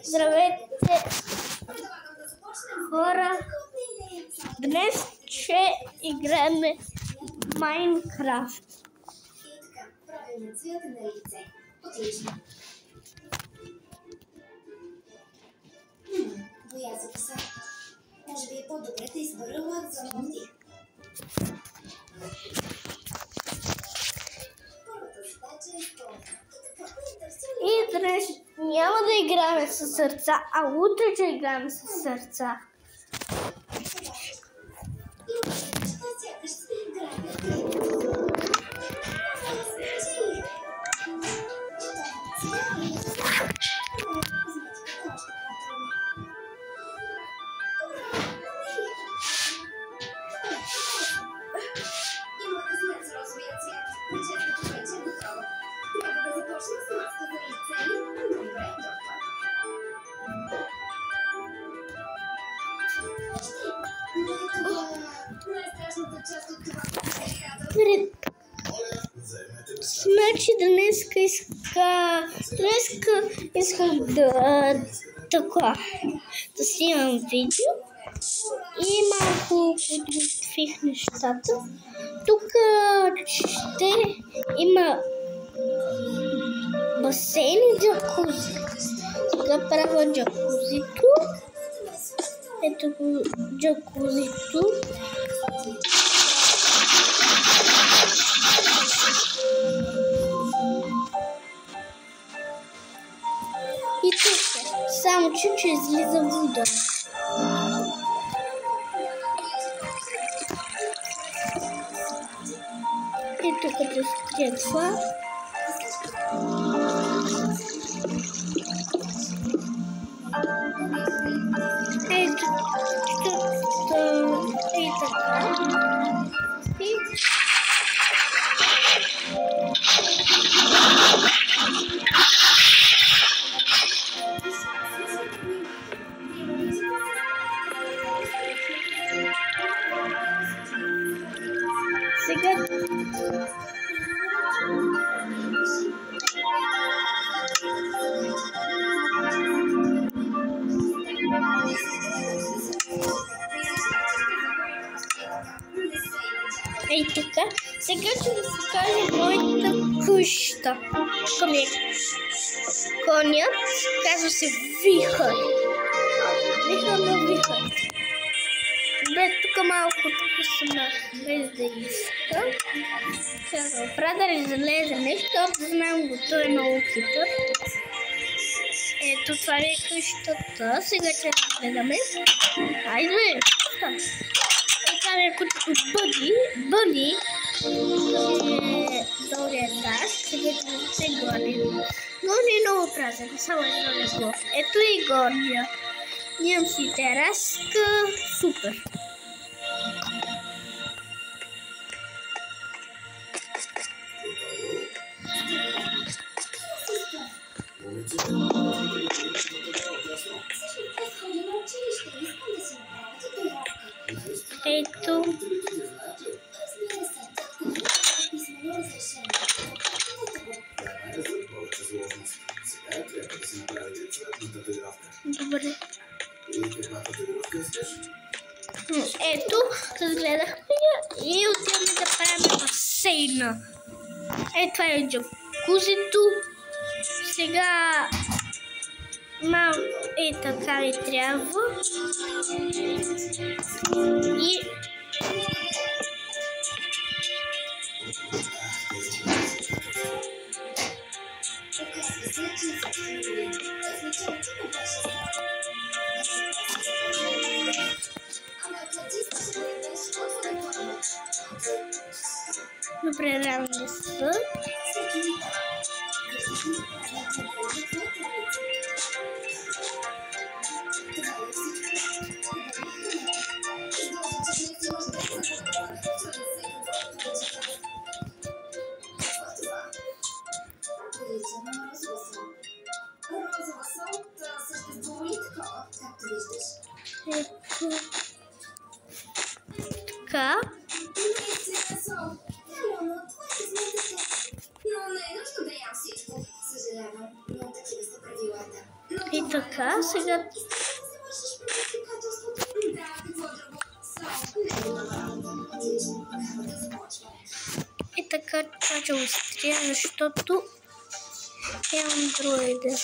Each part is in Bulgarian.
Здравейте, хора! Днес ще играем Майнкрафт. Правилният цвят е на лице. Отлично. Боязъка се. Може би е по-добре да избера лак за ногти. Първата задача е изпълнена. И днес няма да играем с сърца, а утре ще играем с сърца. Значи днеска исках да снимам видео и малко подготвих нещата. Тук ще има басейн и джакузи. Сега правя джакузито. Ето го джакузито. И тук само че излиза вода. И тук да стекла. Ето и така. Сега ей така, сега ще ви покажа моята къща. Конят казва се Вихър. Вихър. Добре, тук малко съм без да искам. Сега правя да излезе нещо, да знам го, той е много хитър. Ето това е къщата, сега ще гледаме. Айде, това е кучето Бъни. Долу етаж, сега се гони. Но не е много празен, само едно легло. Ето и горния. Имам си тераска, супер. Ето. Добре. Ето, разгледахме и отиваме да правим басейна. Ето това е джакузито. Сега така ми трябва. И добре, рано да са. Така. Но не е нужно да ям всичко. Съжалявам, но такива са правилата. Но И така, сега и така това ще го стрия, защото е андроида.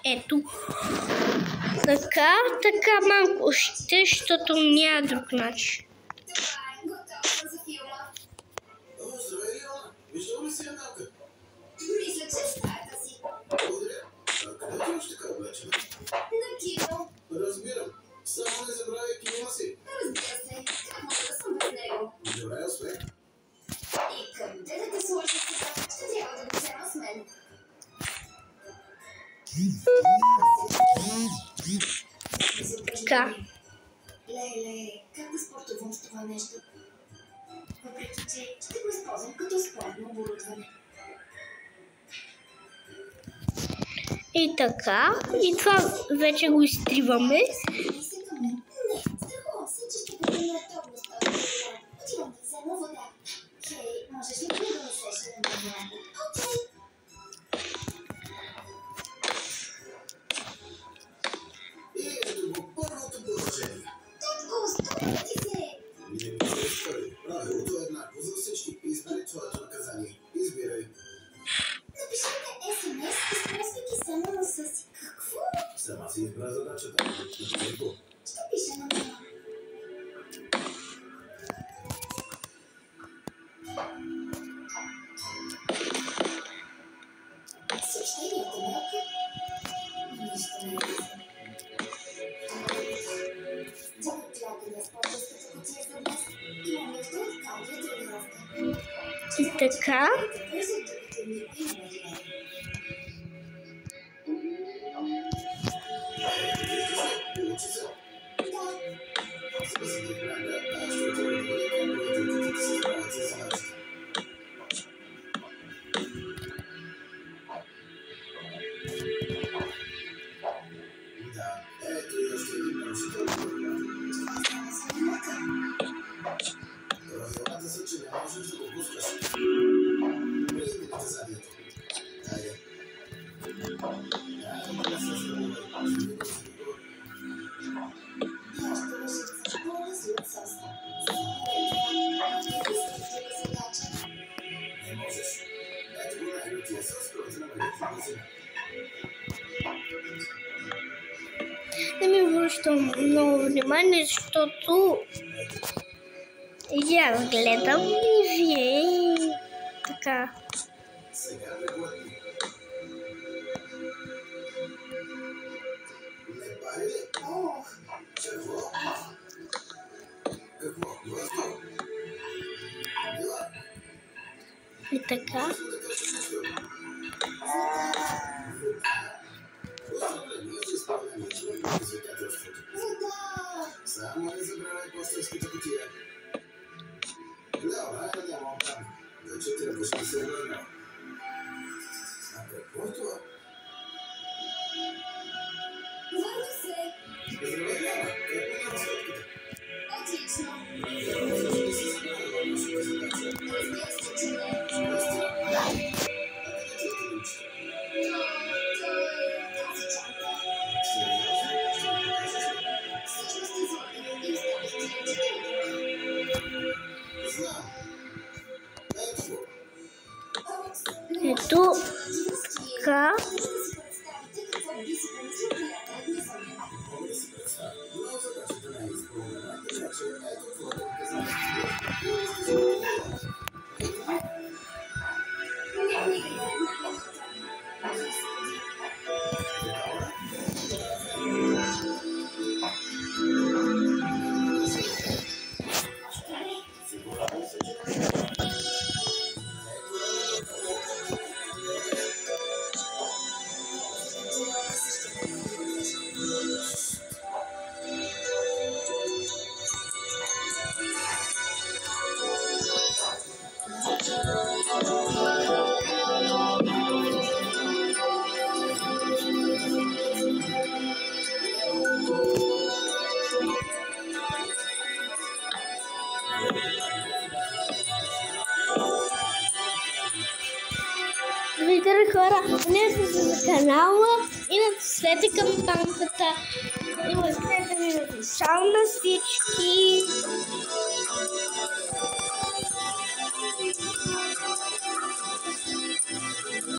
Ето. Така малко ще, защото няма друг начин. Здравей, Лиона! Виждала ли си Аналка? Мисля, че в стаята си. Благодаря. А къде ти още така облечена? На кино. Разбирам. Само не забравяй кинома си. Разбира се. Как мога да съм без него? Добре, успех. И къде да те сложи сега? Ще трябва да го взема с мен. Така. Леле, как да спортувам с това нещо? Въпреки, че ще го използвам като спортно оборудване. И така. И това вече го изтриваме. Не, страхувам се, че ще бъде неудобно с този колан. Отивам да взема вода. Хей, можеш ли да ми донесеш една вода? Окей. И ето го първото положение. Татко, стопи се! Не се изпъри. Правилото е еднакво за всички. Избери твоето наказание. Избирай. Напишете СМС, използвайки само носа си. Какво? Сама си избра задачата. Ще пиша на мама. Съобщението малко. Нищо не е. И така. Не ми обръщам много внимание, защото и аз гледам и вие така. И така. Само не забравяй постърската кутия. Да, нямам там. Вече трябваше да се върна. А какво е това? Върна се! Здравей, Ляна! Как минава сладката? Отлично! Не си забравя вашата задача. Ето така. Какво би си помислил приятел ми за мен? Мога да си представя, но задачата не е изпълнена, така че ето твоето доказателство. Не ми греха една минута. Сигурен се, че Виждате хора, абонирайте се за канала и натиснете камбанката. И оставете ми написал на всички.